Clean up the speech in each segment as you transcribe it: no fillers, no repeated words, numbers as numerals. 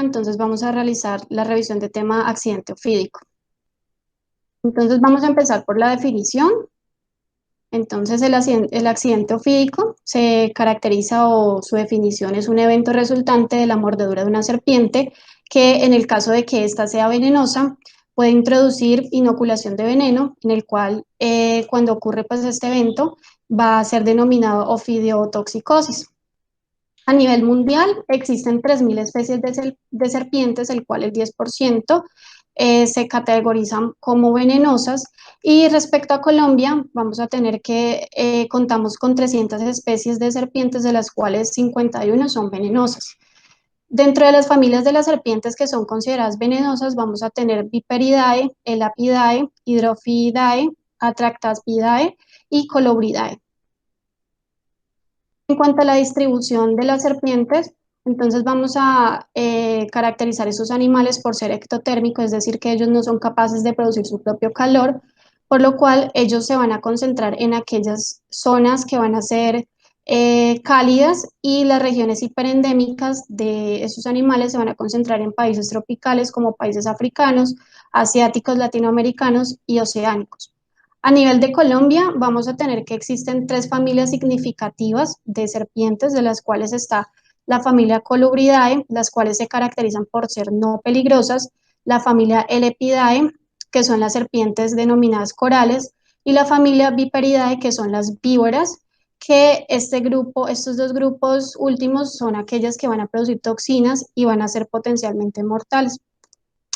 entonces vamos a realizar la revisión de tema accidente ofídico. Entonces vamos a empezar por la definición. Entonces el accidente ofídico se caracteriza o su definición es un evento resultante de la mordedura de una serpiente que en el caso de que ésta sea venenosa puede introducir inoculación de veneno, en el cual cuando ocurre pues este evento va a ser denominado ofidiotoxicosis. A nivel mundial existen 3.000 especies de serpientes, el cual el 10% se categorizan como venenosas. Y respecto a Colombia, vamos a tener que contamos con 300 especies de serpientes, de las cuales 51 son venenosas. Dentro de las familias de las serpientes que son consideradas venenosas, vamos a tener Viperidae, Elapidae, Hydrophiidae, Atractaspidae y Colubridae. En cuanto a la distribución de las serpientes, entonces vamos a caracterizar esos animales por ser ectotérmicos, es decir, que ellos no son capaces de producir su propio calor, por lo cual ellos se van a concentrar en aquellas zonas que van a ser cálidas, y las regiones hiperendémicas de esos animales se van a concentrar en países tropicales como países africanos, asiáticos, latinoamericanos y oceánicos. A nivel de Colombia, vamos a tener que existen 3 familias significativas de serpientes, de las cuales está la familia Colubridae, las cuales se caracterizan por ser no peligrosas, la familia Elepidae, que son las serpientes denominadas corales, y la familia Viperidae, que son las víboras, que estos dos grupos últimos son aquellas que van a producir toxinas y van a ser potencialmente mortales.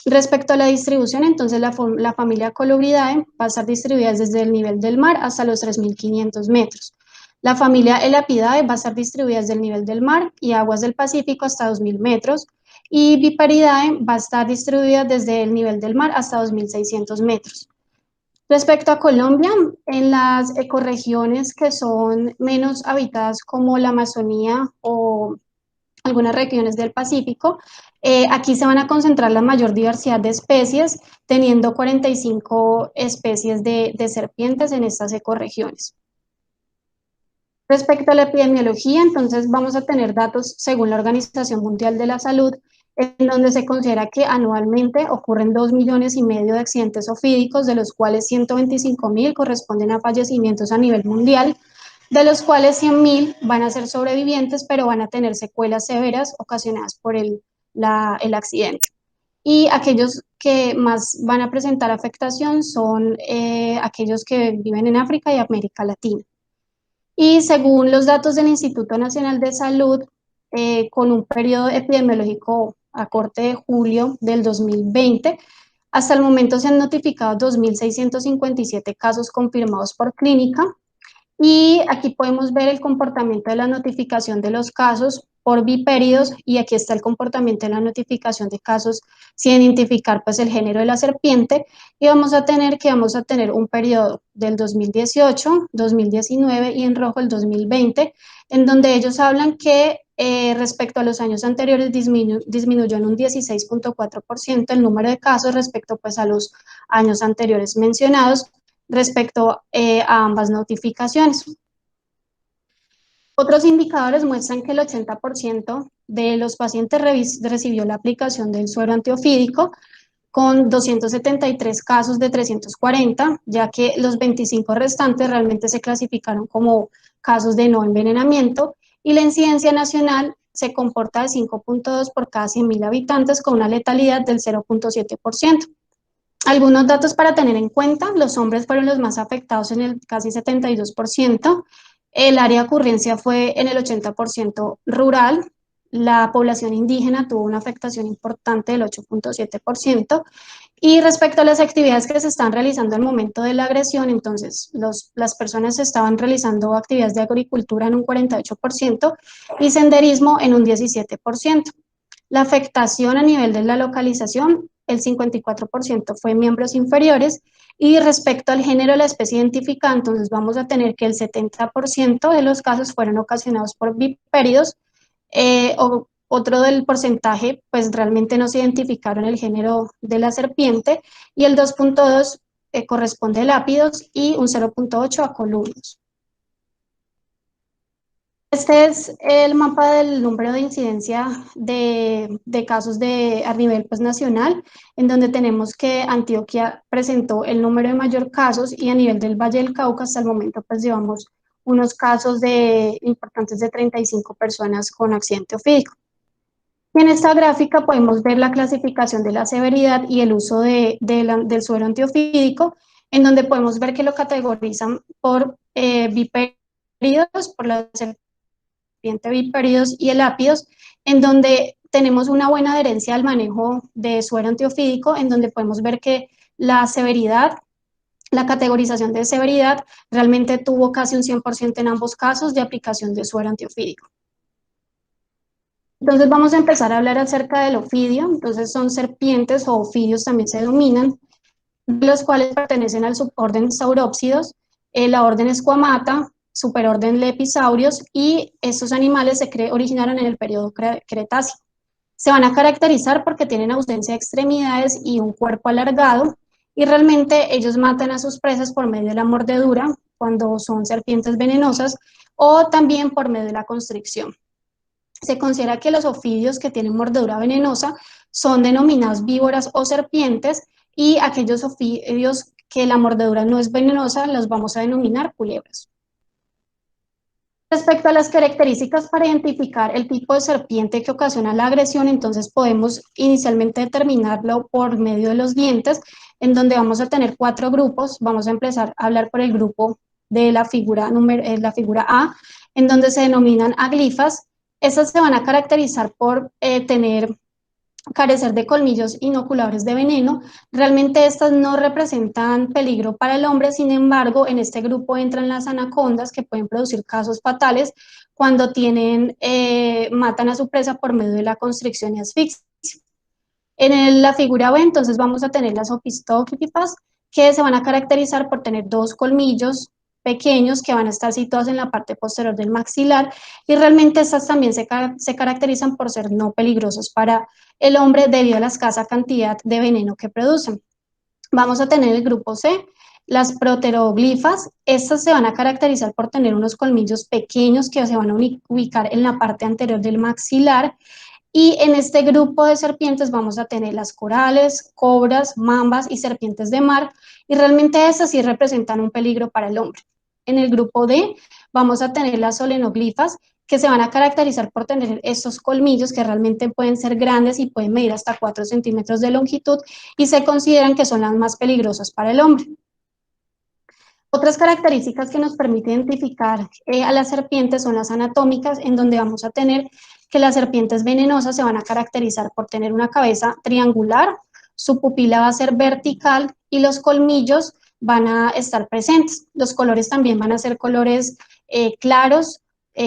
Respecto a la distribución, entonces la familia Colubridae va a estar distribuida desde el nivel del mar hasta los 3.500 metros. La familia Elapidae va a estar distribuida desde el nivel del mar y aguas del Pacífico hasta 2.000 metros. Y Viperidae va a estar distribuida desde el nivel del mar hasta 2.600 metros. Respecto a Colombia, en las ecorregiones que son menos habitadas como la Amazonía o algunas regiones del Pacífico, aquí se van a concentrar la mayor diversidad de especies, teniendo 45 especies de serpientes en estas ecorregiones. Respecto a la epidemiología, entonces vamos a tener datos según la Organización Mundial de la Salud, en donde se considera que anualmente ocurren 2,5 millones de accidentes ofídicos, de los cuales 125.000 corresponden a fallecimientos a nivel mundial, de los cuales 100.000 van a ser sobrevivientes, pero van a tener secuelas severas ocasionadas por el accidente. Y aquellos que más van a presentar afectación son aquellos que viven en África y América Latina. Y según los datos del Instituto Nacional de Salud, con un periodo epidemiológico a corte de julio del 2020, hasta el momento se han notificado 2.657 casos confirmados por clínica, y aquí podemos ver el comportamiento de la notificación de los casos por bipéridos, y aquí está el comportamiento de la notificación de casos sin identificar pues el género de la serpiente, y vamos a tener un periodo del 2018, 2019 y en rojo el 2020, en donde ellos hablan que respecto a los años anteriores disminuyó en un 16,4% el número de casos respecto pues a los años anteriores mencionados, respecto a ambas notificaciones. Otros indicadores muestran que el 80% de los pacientes recibió la aplicación del suero antiofídico, con 273 casos de 340, ya que los 25 restantes realmente se clasificaron como casos de no envenenamiento, y la incidencia nacional se comporta de 5,2 por cada 100.000 habitantes, con una letalidad del 0,7%. Algunos datos para tener en cuenta: los hombres fueron los más afectados en el casi 72%, el área de ocurrencia fue en el 80% rural, la población indígena tuvo una afectación importante del 8,7%, y respecto a las actividades que se están realizando al momento de la agresión, entonces las personas estaban realizando actividades de agricultura en un 48% y senderismo en un 17%. La afectación a nivel de la localización, el 54% fue miembros inferiores, y respecto al género de la especie identificada, entonces vamos a tener que el 70% de los casos fueron ocasionados por bipéridos, o otro del porcentaje, pues realmente no se identificaron el género de la serpiente, y el 2,2 corresponde a lápidos y un 0,8 a colubrios. Este es el mapa del número de incidencia de casos a nivel pues, nacional, en donde tenemos que Antioquia presentó el número de mayor casos y a nivel del Valle del Cauca hasta el momento pues llevamos unos casos importantes de 35 personas con accidente ofídico. En esta gráfica podemos ver la clasificación de la severidad y el uso del suero antiofídico, en donde podemos ver que lo categorizan por viperidos, por la serpiente viperidos y elápidos, en donde tenemos una buena adherencia al manejo de suero antiofídico, en donde podemos ver que la severidad, la categorización de severidad realmente tuvo casi un 100% en ambos casos de aplicación de suero antiofídico. Entonces vamos a empezar a hablar acerca del ofidio. Entonces son serpientes o ofidios también se denominan, los cuales pertenecen al suborden Saurópsidos, la orden Squamata, superorden Lepisaurios, y estos animales se originaron en el periodo Cretácico. Se van a caracterizar porque tienen ausencia de extremidades y un cuerpo alargado, y realmente ellos matan a sus presas por medio de la mordedura, cuando son serpientes venenosas, o también por medio de la constricción. Se considera que los ofidios que tienen mordedura venenosa son denominados víboras o serpientes, y aquellos ofidios que la mordedura no es venenosa los vamos a denominar culebras. Respecto a las características para identificar el tipo de serpiente que ocasiona la agresión, entonces podemos inicialmente determinarlo por medio de los dientes, en donde vamos a tener 4 grupos. Vamos a empezar a hablar por el grupo de la figura A, en donde se denominan aglifas. Estas se van a caracterizar por carecer de colmillos inoculadores de veneno. Realmente estas no representan peligro para el hombre, sin embargo, en este grupo entran las anacondas, que pueden producir casos fatales cuando matan a su presa por medio de la constricción y asfixia. En la figura B, entonces vamos a tener las opistóglifas, que se van a caracterizar por tener 2 colmillos pequeños que van a estar situados en la parte posterior del maxilar, y realmente estas también se caracterizan por ser no peligrosos para el hombre debido a la escasa cantidad de veneno que producen. Vamos a tener el grupo C, las proteroglifas. Estas se van a caracterizar por tener unos colmillos pequeños que se van a ubicar en la parte anterior del maxilar, y en este grupo de serpientes vamos a tener las corales, cobras, mambas y serpientes de mar, y realmente estas sí representan un peligro para el hombre. En el grupo D vamos a tener las solenoglifas, que se van a caracterizar por tener estos colmillos que realmente pueden ser grandes y pueden medir hasta 4 centímetros de longitud, y se consideran que son las más peligrosas para el hombre. Otras características que nos permiten identificar a las serpientes son las anatómicas, en donde vamos a tener que las serpientes venenosas se van a caracterizar por tener una cabeza triangular, su pupila va a ser vertical y los colmillos van a estar presentes. Los colores también van a ser colores claros,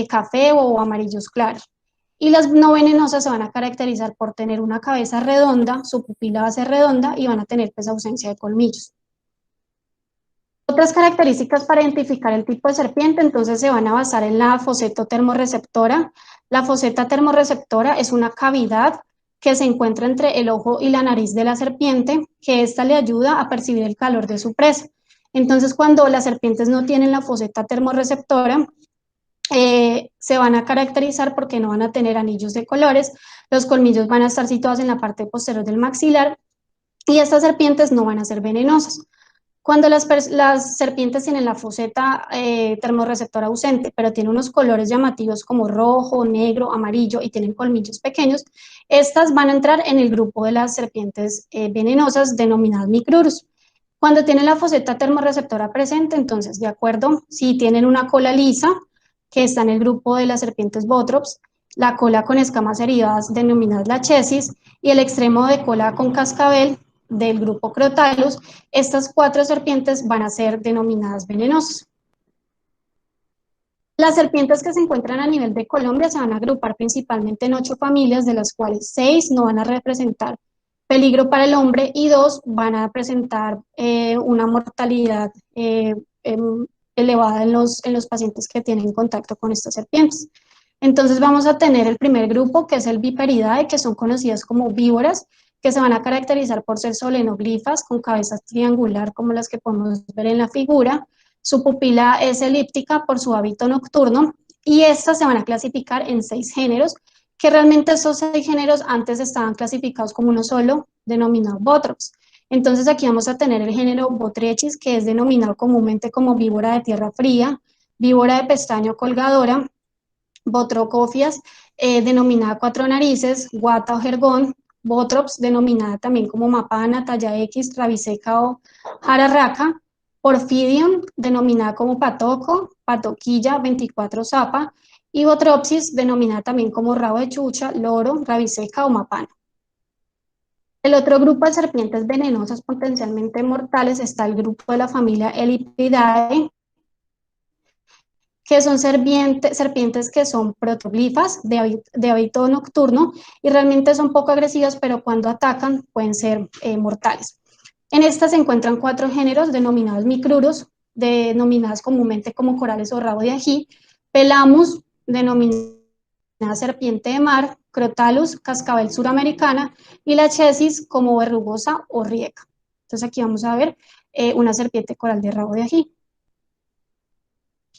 café o amarillos claros. Y las no venenosas se van a caracterizar por tener una cabeza redonda, su pupila va a ser redonda y van a tener pues ausencia de colmillos. Otras características para identificar el tipo de serpiente, entonces se van a basar en la foseta termorreceptora. La foseta termorreceptora es una cavidad que se encuentra entre el ojo y la nariz de la serpiente, que esta le ayuda a percibir el calor de su presa. Entonces, cuando las serpientes no tienen la foseta termorreceptora, se van a caracterizar porque no van a tener anillos de colores, los colmillos van a estar situados en la parte posterior del maxilar, y estas serpientes no van a ser venenosas. Cuando las serpientes tienen la foseta termorreceptora ausente, pero tienen unos colores llamativos como rojo, negro, amarillo y tienen colmillos pequeños, estas van a entrar en el grupo de las serpientes venenosas denominadas micrurus. Cuando tienen la foseta termorreceptora presente, entonces, de acuerdo, si tienen una cola lisa, que está en el grupo de las serpientes botrops, la cola con escamas heridas denominadas lachesis, y el extremo de cola con cascabel del grupo Crotalus, estas 4 serpientes van a ser denominadas venenosas. Las serpientes que se encuentran a nivel de Colombia se van a agrupar principalmente en 8 familias, de las cuales 6 no van a representar peligro para el hombre y 2 van a presentar una mortalidad elevada en los pacientes que tienen contacto con estas serpientes. Entonces vamos a tener el primer grupo, que es el Viperidae, que son conocidas como víboras, que se van a caracterizar por ser solenoglifas con cabeza triangular, como las que podemos ver en la figura. Su pupila es elíptica por su hábito nocturno, y estas se van a clasificar en 6 géneros, que realmente esos 6 géneros antes estaban clasificados como uno solo, denominado Botrops. Entonces aquí vamos a tener el género Botrechis, que es denominado comúnmente como víbora de tierra fría, víbora de pestaño colgadora, Botrocofias, denominada cuatro narices, guata o jergón, Botrops, denominada también como mapana, talla X, rabiseca o jararraca, Porfidium, denominada como patoco, patoquilla, 24 zapa, y Botropsis, denominada también como rabo de chucha, loro, rabiseca o mapana. El otro grupo de serpientes venenosas potencialmente mortales está el grupo de la familia Elypidae, que son serpientes que son protoglifas de hábito nocturno y realmente son poco agresivas, pero cuando atacan pueden ser mortales. En estas se encuentran 4 géneros denominados micruros, denominadas comúnmente como corales o rabo de ají, Pelamus, denominada serpiente de mar, Crotalus, cascabel suramericana, y la Chesis como verrugosa o rieca. Entonces aquí vamos a ver una serpiente coral de rabo de ají.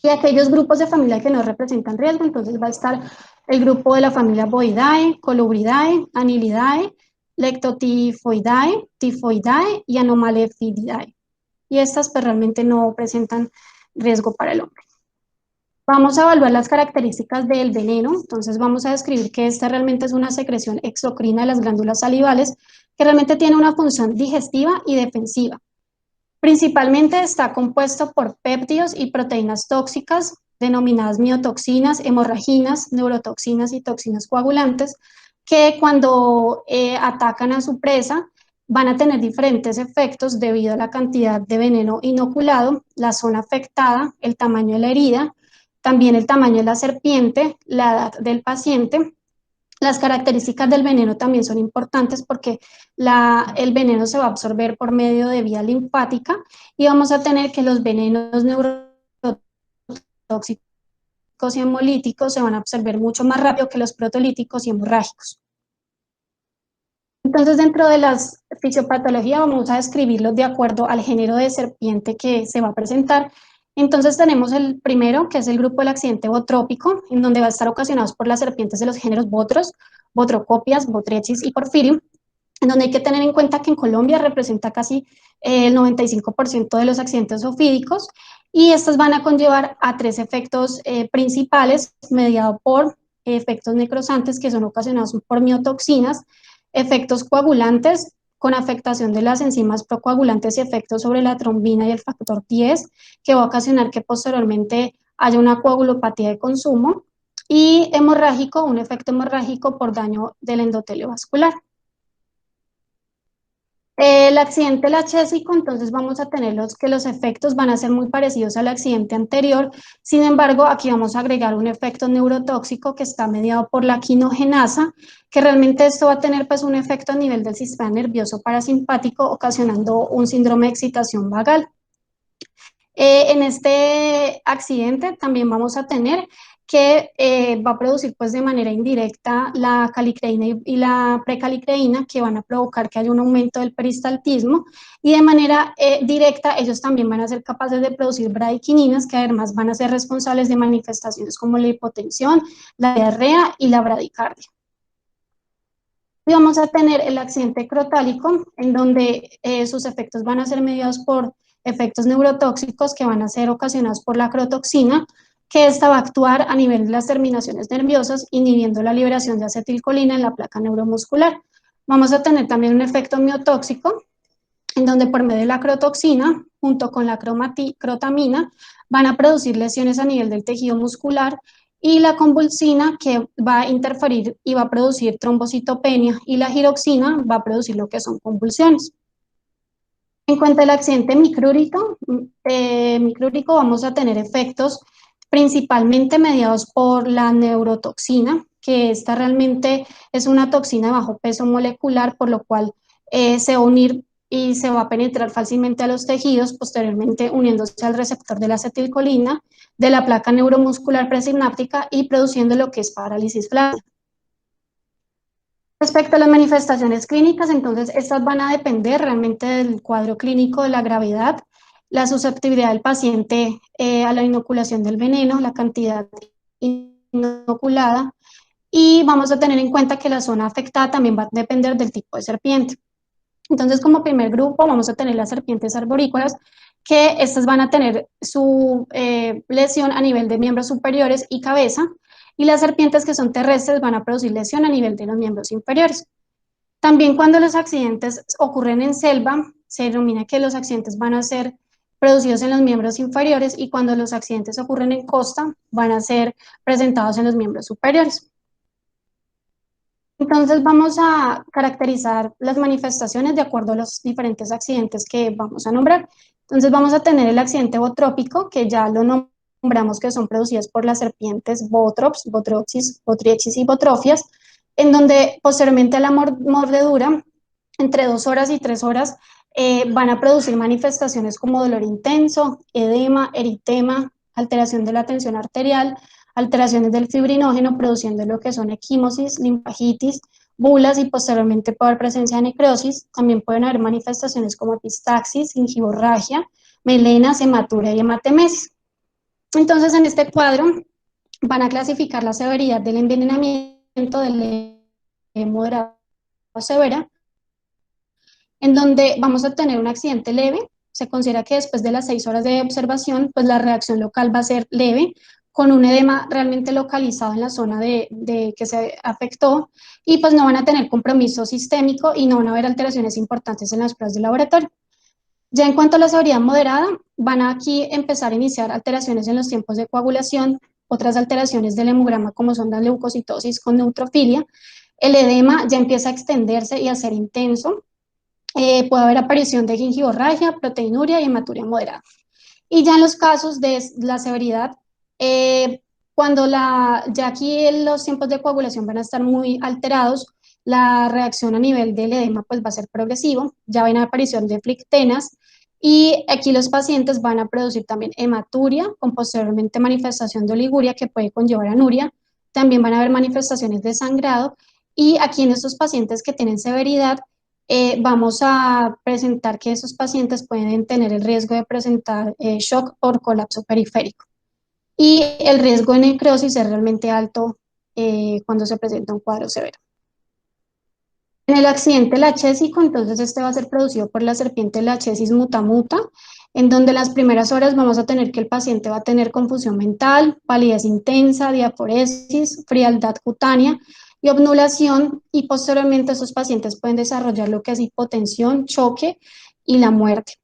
Y aquellos grupos de familia que no representan riesgo, entonces va a estar el grupo de la familia Boidae, Colubridae, Anilidae, Lectotifoidae, Tifoidae y Anomalefidae. Y estas pues realmente no presentan riesgo para el hombre. Vamos a evaluar las características del veneno, entonces vamos a describir que esta realmente es una secreción exocrina de las glándulas salivales que realmente tiene una función digestiva y defensiva. Principalmente está compuesto por péptidos y proteínas tóxicas denominadas miotoxinas, hemorraginas, neurotoxinas y toxinas coagulantes, que cuando atacan a su presa van a tener diferentes efectos debido a la cantidad de veneno inoculado, la zona afectada, el tamaño de la herida, también el tamaño de la serpiente, la edad del paciente. Las características del veneno también son importantes porque el veneno se va a absorber por medio de vía linfática y vamos a tener que los venenos neurotóxicos y hemolíticos se van a absorber mucho más rápido que los protolíticos y hemorrágicos. Entonces, dentro de las fisiopatologías vamos a describirlos de acuerdo al género de serpiente que se va a presentar. Entonces tenemos el primero, que es el grupo del accidente botrópico, en donde va a estar ocasionados por las serpientes de los géneros Botros, Botrocopias, Botrechis y Porfirium, en donde hay que tener en cuenta que en Colombia representa casi el 95% de los accidentes zoofídicos, y estas van a conllevar a 3 efectos principales, mediados por efectos necrosantes que son ocasionados por miotoxinas, efectos coagulantes con afectación de las enzimas procoagulantes y efectos sobre la trombina y el factor 10, que va a ocasionar que posteriormente haya una coagulopatía de consumo, y hemorrágico, un efecto hemorrágico por daño del endotelio vascular. El accidente lachésico, entonces vamos a tener que los efectos van a ser muy parecidos al accidente anterior, sin embargo, aquí vamos a agregar un efecto neurotóxico que está mediado por la quinogenasa, que realmente esto va a tener pues un efecto a nivel del sistema nervioso parasimpático, ocasionando un síndrome de excitación vagal. En este accidente también vamos a tener que va a producir pues de manera indirecta la calicreína y la precalicreína, que van a provocar que haya un aumento del peristaltismo, y de manera directa ellos también van a ser capaces de producir bradiquininas, que además van a ser responsables de manifestaciones como la hipotensión, la diarrea y la bradicardia. Y vamos a tener el accidente crotálico, en donde sus efectos van a ser mediados por efectos neurotóxicos que van a ser ocasionados por la crotoxina, que esta va a actuar a nivel de las terminaciones nerviosas, inhibiendo la liberación de acetilcolina en la placa neuromuscular. Vamos a tener también un efecto miotóxico, en donde por medio de la crotoxina, junto con la crotamina, van a producir lesiones a nivel del tejido muscular, y la convulsina, que va a interferir y va a producir trombocitopenia, y la giroxina va a producir lo que son convulsiones. En cuanto al accidente micrúrico, vamos a tener efectos principalmente mediados por la neurotoxina, que esta realmente es una toxina de bajo peso molecular, por lo cual se va a unir y se va a penetrar fácilmente a los tejidos, posteriormente uniéndose al receptor de la acetilcolina, de la placa neuromuscular presináptica y produciendo lo que es parálisis flácida. Respecto a las manifestaciones clínicas, entonces estas van a depender realmente del cuadro clínico, de la gravedad, la susceptibilidad del paciente a la inoculación del veneno, la cantidad inoculada, y vamos a tener en cuenta que la zona afectada también va a depender del tipo de serpiente. Entonces, como primer grupo, vamos a tener las serpientes arborícolas, que estas van a tener su lesión a nivel de miembros superiores y cabeza, y las serpientes que son terrestres van a producir lesión a nivel de los miembros inferiores. También cuando los accidentes ocurren en selva, se denomina que los accidentes van a ser producidos en los miembros inferiores, y cuando los accidentes ocurren en costa, van a ser presentados en los miembros superiores. Entonces vamos a caracterizar las manifestaciones de acuerdo a los diferentes accidentes que vamos a nombrar. Entonces vamos a tener el accidente botrópico, que ya lo nombramos, que son producidas por las serpientes botrops, botroxis, botriechis y botrofias, en donde posteriormente a la mordedura, entre 2 horas y 3 horas, van a producir manifestaciones como dolor intenso, edema, eritema, alteración de la tensión arterial, alteraciones del fibrinógeno, produciendo lo que son equimosis, linfagitis, bulas, y posteriormente puede haber presencia de necrosis. También pueden haber manifestaciones como epistaxis, gingivorragia, melenas, hematuria y hematemesis. Entonces, en este cuadro van a clasificar la severidad del envenenamiento de leve, moderado o severa, en donde vamos a tener un accidente leve. Se considera que después de las 6 horas de observación, pues la reacción local va a ser leve, con un edema realmente localizado en la zona de que se afectó, y pues no van a tener compromiso sistémico y no van a haber alteraciones importantes en las pruebas de laboratorio. Ya en cuanto a la severidad moderada, van a aquí empezar a iniciar alteraciones en los tiempos de coagulación, otras alteraciones del hemograma como son la leucocitosis con neutrofilia, el edema ya empieza a extenderse y a ser intenso, puede haber aparición de gingivorragia, proteinuria y hematuria moderada. Y ya en los casos de la severidad, cuando ya aquí los tiempos de coagulación van a estar muy alterados, la reacción a nivel del edema pues va a ser progresivo, ya ven la aparición de flictenas, y aquí los pacientes van a producir también hematuria, con posteriormente manifestación de oliguria que puede conllevar anuria, también van a haber manifestaciones de sangrado, y aquí en estos pacientes que tienen severidad, vamos a presentar que esos pacientes pueden tener el riesgo de presentar shock por colapso periférico. Y el riesgo de necrosis es realmente alto cuando se presenta un cuadro severo. En el accidente lachésico, entonces este va a ser producido por la serpiente Lachesis mutamuta, en donde las primeras horas vamos a tener que el paciente va a tener confusión mental, palidez intensa, diaforesis, frialdad cutánea y obnulación, y posteriormente esos pacientes pueden desarrollar lo que es hipotensión, choque y la muerte.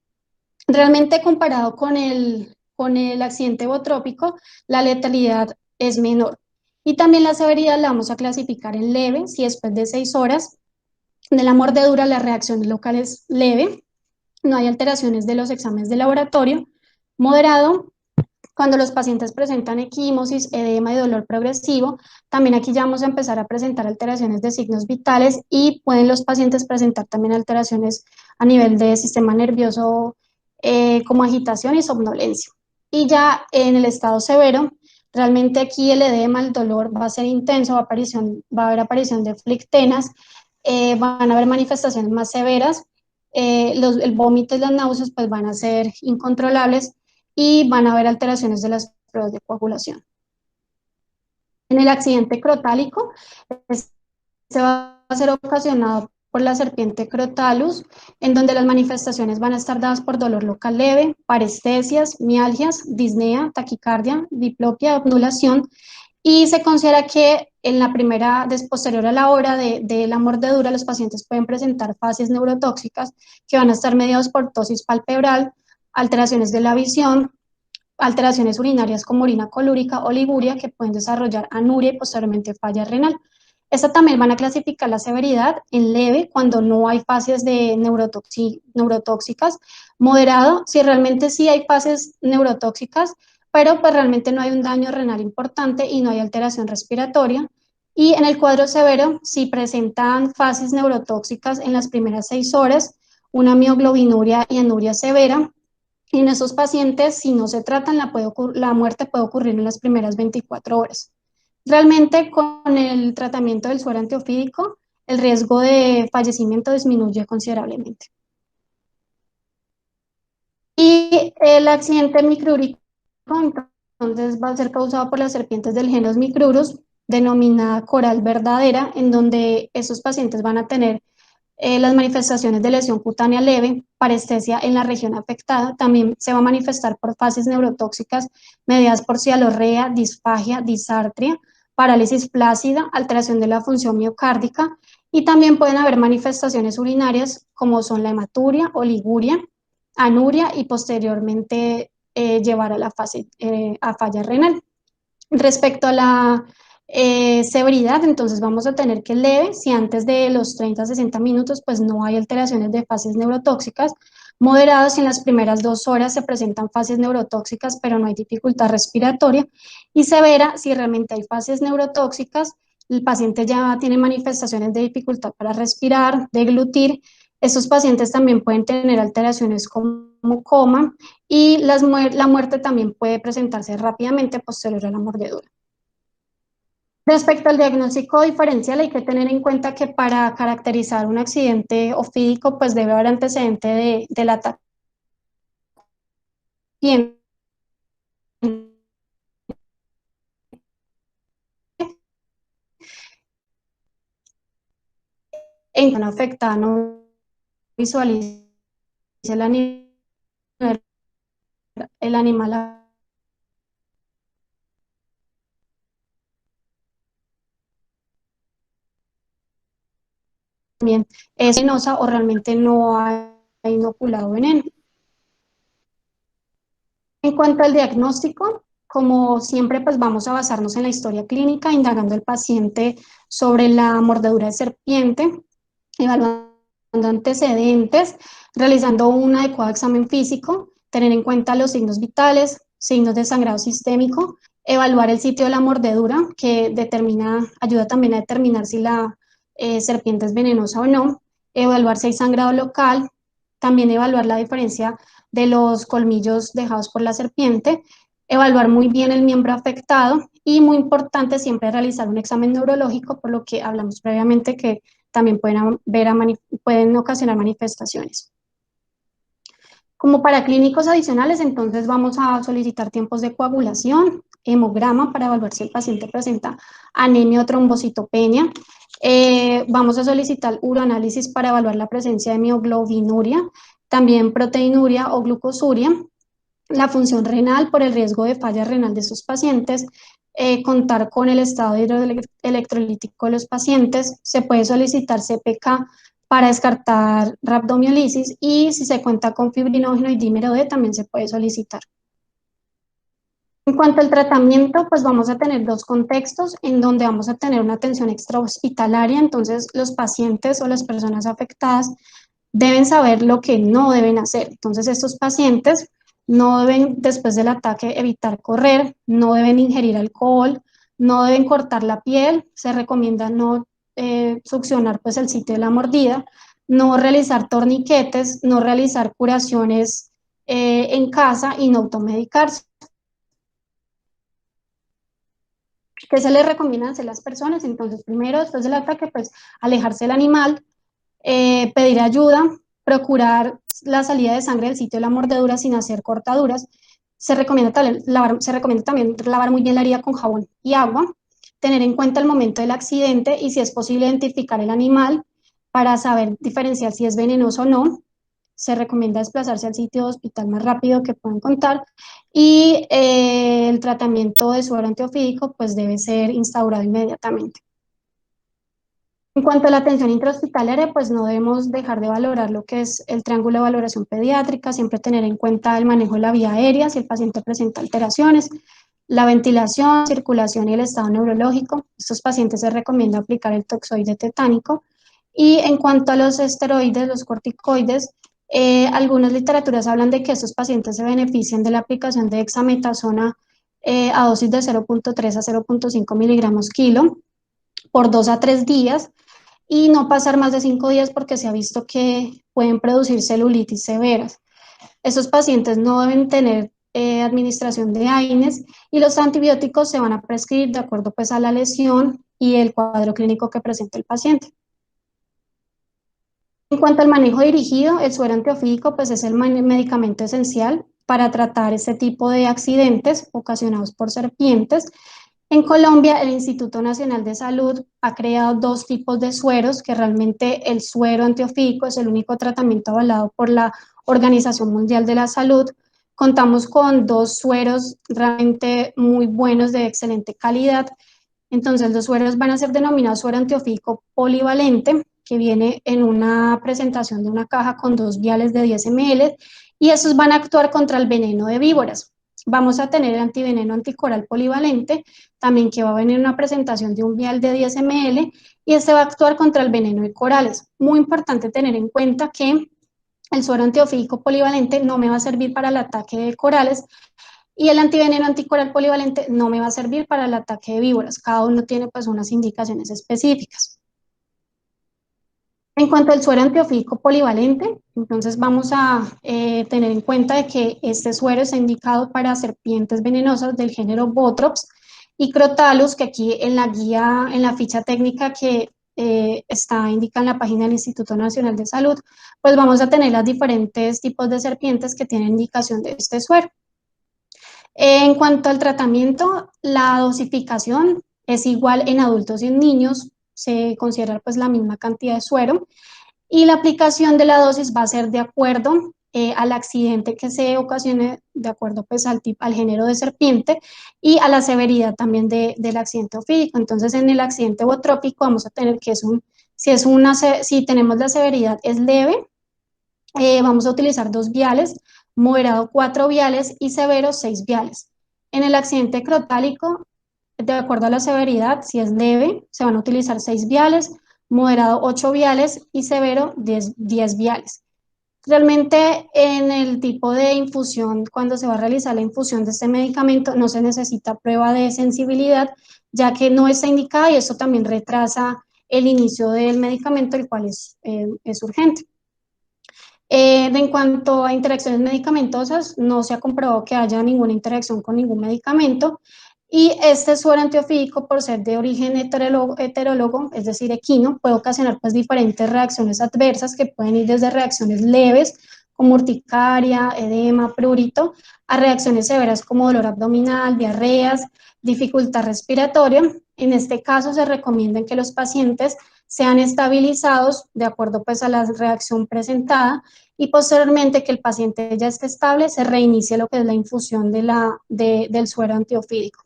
Realmente comparado con el accidente botrópico, la letalidad es menor. Y también la severidad la vamos a clasificar en leve, si después de 6 horas de la mordedura la reacción local es leve, no hay alteraciones de los exámenes de laboratorio; moderado, cuando los pacientes presentan equimosis, edema y dolor progresivo. También aquí ya vamos a empezar a presentar alteraciones de signos vitales, y pueden los pacientes presentar también alteraciones a nivel de sistema nervioso, como agitación y somnolencia. Y ya en el estado severo, realmente aquí el edema, el dolor va a ser intenso, va a haber aparición de flictenas, van a haber manifestaciones más severas, el vómito y las náuseas pues van a ser incontrolables, y van a haber alteraciones de las pruebas de coagulación. En el accidente crotálico, se va a ser ocasionado por la serpiente Crotalus, en donde las manifestaciones van a estar dadas por dolor local leve, parestesias, mialgias, disnea, taquicardia, diplopia, obnulación, y se considera que en la primera, posterior a la hora de la mordedura, los pacientes pueden presentar fases neurotóxicas que van a estar mediados por tosis palpebral, alteraciones de la visión, alteraciones urinarias como orina colúrica o liguria, que pueden desarrollar anuria y posteriormente falla renal. Esta también van a clasificar la severidad en leve cuando no hay fases de neurotóxicas, moderado si realmente sí hay fases neurotóxicas, pero pues realmente no hay un daño renal importante y no hay alteración respiratoria. Y en el cuadro severo, si presentan fases neurotóxicas en las primeras 6 horas, una mioglobinuria y anuria severa, y en esos pacientes, si no se tratan, la muerte puede ocurrir en las primeras 24 horas. Realmente, con el tratamiento del suero antiofídico, el riesgo de fallecimiento disminuye considerablemente. Y el accidente microúrico, entonces va a ser causado por las serpientes del genus Micrurus, denominada coral verdadera, en donde esos pacientes van a tener las manifestaciones de lesión cutánea leve, parestesia en la región afectada. También se va a manifestar por fases neurotóxicas mediadas por cialorrea, disfagia, disartria, parálisis flácida, alteración de la función miocárdica, y también pueden haber manifestaciones urinarias como son la hematuria, oliguria, anuria y posteriormente llevar a la fase a falla renal. Respecto a la severidad, entonces vamos a tener que leve, si antes de los 30 a 60 minutos pues no hay alteraciones de fases neurotóxicas, moderados si en las primeras 2 horas se presentan fases neurotóxicas pero no hay dificultad respiratoria, y severa si realmente hay fases neurotóxicas, el paciente ya tiene manifestaciones de dificultad para respirar, deglutir. Estos pacientes también pueden tener alteraciones como coma, y la muerte también puede presentarse rápidamente posterior a la mordedura. Respecto al diagnóstico diferencial, hay que tener en cuenta que para caracterizar un accidente ofídico, pues debe haber antecedente del ataque en zona afectada, no visualice el animal, el animal también es venenosa o realmente no ha inoculado veneno. En cuanto al diagnóstico, como siempre, pues vamos a basarnos en la historia clínica, indagando al paciente sobre la mordedura de serpiente, evaluando antecedentes, realizando un adecuado examen físico, tener en cuenta los signos vitales, signos de sangrado sistémico, evaluar el sitio de la mordedura, que ayuda también a determinar si la serpiente es venenosa o no, evaluar si hay sangrado local, también evaluar la diferencia de los colmillos dejados por la serpiente, evaluar muy bien el miembro afectado y muy importante siempre realizar un examen neurológico, por lo que hablamos previamente que también pueden ocasionar manifestaciones. Como para clínicos adicionales, entonces vamos a solicitar tiempos de coagulación, hemograma para evaluar si el paciente presenta anemia o trombocitopenia. Vamos a solicitar uroanálisis para evaluar la presencia de mioglobinuria, también proteinuria o glucosuria, la función renal por el riesgo de falla renal de sus pacientes, contar con el estado electrolítico de los pacientes, se puede solicitar CPK para descartar rhabdomiolisis, y si se cuenta con fibrinógeno y dímero D también se puede solicitar. En cuanto al tratamiento, pues vamos a tener dos contextos en donde vamos a tener una atención extrahospitalaria, entonces los pacientes o las personas afectadas deben saber lo que no deben hacer. Entonces estos pacientes no deben, después del ataque, evitar correr, no deben ingerir alcohol, no deben cortar la piel, se recomienda no succionar pues el sitio de la mordida, no realizar torniquetes, no realizar curaciones en casa y no automedicarse. ¿Qué se les recomienda hacer a las personas? Entonces, primero, después del ataque, pues alejarse del animal, pedir ayuda, procurar la salida de sangre del sitio de la mordedura sin hacer cortaduras. Se recomienda también lavar muy bien la herida con jabón y agua, tener en cuenta el momento del accidente y si es posible identificar el animal para saber diferenciar si es venenoso o no. Se recomienda desplazarse al sitio de hospital más rápido que puedan contar, y el tratamiento de suero antiofídico pues debe ser instaurado inmediatamente. En cuanto a la atención intrahospitalaria, pues no debemos dejar de valorar lo que es el triángulo de valoración pediátrica, siempre tener en cuenta el manejo de la vía aérea, si el paciente presenta alteraciones, la ventilación, circulación y el estado neurológico. Estos pacientes se recomienda aplicar el toxoide tetánico. Y en cuanto a los esteroides, los corticoides, algunas literaturas hablan de que estos pacientes se benefician de la aplicación de dexametasona a dosis de 0.3 a 0.5 miligramos kilo por 2 a 3 días, y no pasar más de 5 días porque se ha visto que pueden producir celulitis severas. Esos pacientes no deben tener administración de AINES, y los antibióticos se van a prescribir de acuerdo pues a la lesión y el cuadro clínico que presenta el paciente. En cuanto al manejo dirigido, el suero antiofídico pues es el medicamento esencial. para tratar este tipo de accidentes ocasionados por serpientes. En Colombia, el Instituto Nacional de Salud ha creado dos tipos de sueros, que realmente el suero antiofídico es el único tratamiento avalado por la Organización Mundial de la Salud. Contamos con dos sueros realmente muy buenos, de excelente calidad. Entonces, los sueros van a ser denominados suero antiofídico polivalente, que viene en una presentación de una caja con dos viales de 10 ml, y esos van a actuar contra el veneno de víboras. Vamos a tener el antiveneno anticoral polivalente, también que va a venir en una presentación de un vial de 10 ml, y este va a actuar contra el veneno de corales. Muy importante tener en cuenta que el suero antiofídico polivalente no me va a servir para el ataque de corales, y el antiveneno anticoral polivalente no me va a servir para el ataque de víboras. Cada uno tiene pues unas indicaciones específicas. En cuanto al suero antiofídico polivalente, entonces vamos a tener en cuenta de que este suero está indicado para serpientes venenosas del género Botrops y Crotalus, que aquí en la guía, en la ficha técnica que está indicada en la página del Instituto Nacional de Salud, pues vamos a tener los diferentes tipos de serpientes que tienen indicación de este suero. En cuanto al tratamiento, la dosificación es igual en adultos y en niños, se considera pues la misma cantidad de suero, y la aplicación de la dosis va a ser de acuerdo al accidente que se ocasione, de acuerdo pues al género de serpiente y a la severidad también del accidente ofídico. Entonces, en el accidente botrópico vamos a tener que si tenemos la severidad es leve, vamos a utilizar 2 viales, moderado 4 viales y severo 6 viales. En el accidente crotálico, de acuerdo a la severidad, si es leve, se van a utilizar 6 viales, moderado 8 viales y severo 10 viales. Realmente en el tipo de infusión, cuando se va a realizar la infusión de este medicamento, no se necesita prueba de sensibilidad, ya que no está indicada, y eso también retrasa el inicio del medicamento, el cual es urgente. En cuanto a interacciones medicamentosas, no se ha comprobado que haya ninguna interacción con ningún medicamento, y este suero antiofídico, por ser de origen heterólogo, es decir, equino, puede ocasionar pues diferentes reacciones adversas que pueden ir desde reacciones leves como urticaria, edema, prurito, a reacciones severas como dolor abdominal, diarreas, dificultad respiratoria. En este caso se recomienda que los pacientes sean estabilizados de acuerdo pues a la reacción presentada, y posteriormente que el paciente ya esté estable, se reinicie lo que es la infusión del suero antiofídico.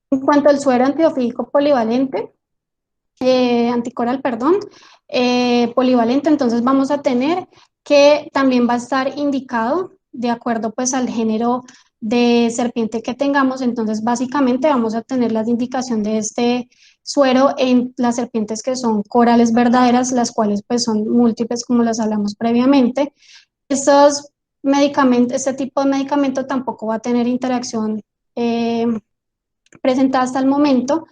En cuanto al suero antiofídico polivalente, anticoral, perdón, polivalente, entonces vamos a tener que también va a estar indicado de acuerdo pues al género de serpiente que tengamos. Entonces básicamente vamos a tener la indicación de este suero en las serpientes que son corales verdaderas, las cuales pues son múltiples como las hablamos previamente. Estos medicamentos, este tipo de medicamento tampoco va a tener interacción presentada hasta el momento,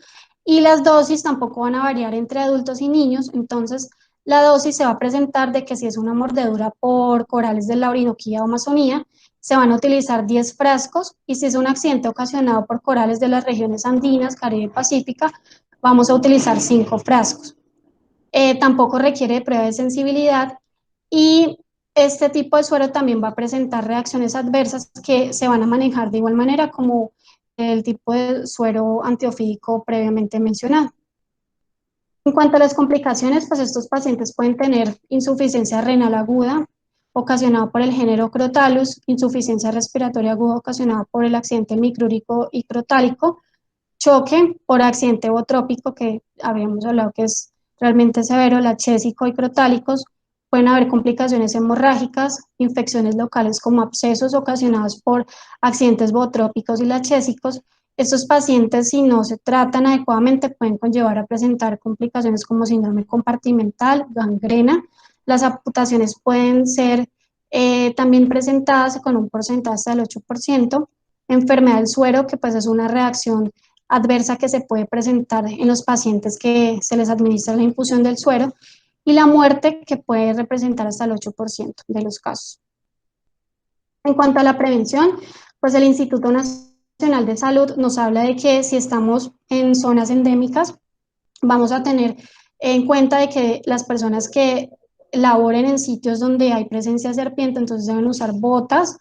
y las dosis tampoco van a variar entre adultos y niños. Entonces la dosis se va a presentar de que si es una mordedura por corales de la Orinoquía o Amazonía, se van a utilizar 10 frascos, y si es un accidente ocasionado por corales de las regiones andinas, Caribe y Pacífica, vamos a utilizar 5 frascos. Tampoco requiere de prueba de sensibilidad, y este tipo de suero también va a presentar reacciones adversas que se van a manejar de igual manera como el tipo de suero antiofídico previamente mencionado. En cuanto a las complicaciones, pues estos pacientes pueden tener insuficiencia renal aguda ocasionada por el género Crotalus, insuficiencia respiratoria aguda ocasionada por el accidente micrúrico y crotálico, choque por accidente botrópico, que habíamos hablado que es realmente severo, lachésico y crotálicos. Pueden haber complicaciones hemorrágicas, infecciones locales como abscesos ocasionados por accidentes botrópicos y lachésicos. Estos pacientes, si no se tratan adecuadamente, pueden conllevar a presentar complicaciones como síndrome compartimental, gangrena. Las amputaciones pueden ser también presentadas con un porcentaje hasta del 8%. Enfermedad del suero, que pues es una reacción adversa que se puede presentar en los pacientes que se les administra la infusión del suero, y la muerte, que puede representar hasta el 8% de los casos. En cuanto a la prevención, pues el Instituto Nacional de Salud nos habla de que si estamos en zonas endémicas, vamos a tener en cuenta de que las personas que laboren en sitios donde hay presencia de serpiente, entonces deben usar botas,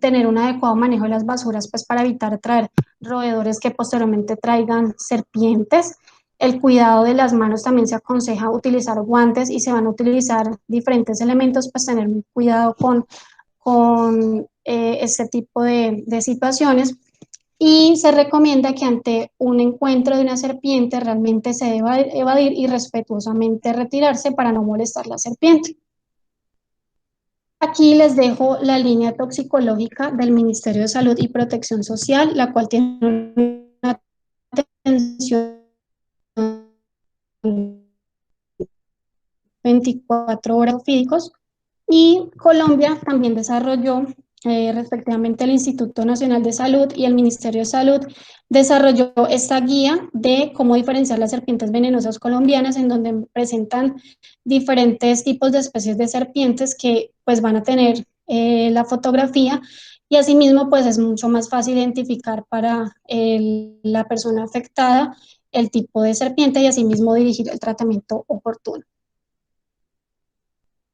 tener un adecuado manejo de las basuras pues para evitar traer roedores que posteriormente traigan serpientes. El cuidado de las manos también se aconseja utilizar guantes y se van a utilizar diferentes elementos, pues tener cuidado con este tipo de situaciones. Y se recomienda que ante un encuentro de una serpiente realmente se deba evadir y respetuosamente retirarse para no molestar la serpiente. Aquí les dejo la línea toxicológica del Ministerio de Salud y Protección Social, la cual tiene una atención 24 horas físicos. Y Colombia también desarrolló, respectivamente el Instituto Nacional de Salud y el Ministerio de Salud, desarrolló esta guía de cómo diferenciar las serpientes venenosas colombianas, en donde presentan diferentes tipos de especies de serpientes que pues van a tener la fotografía y asimismo pues es mucho más fácil identificar para la persona afectada el tipo de serpiente y asimismo dirigir el tratamiento oportuno.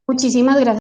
Muchísimas gracias.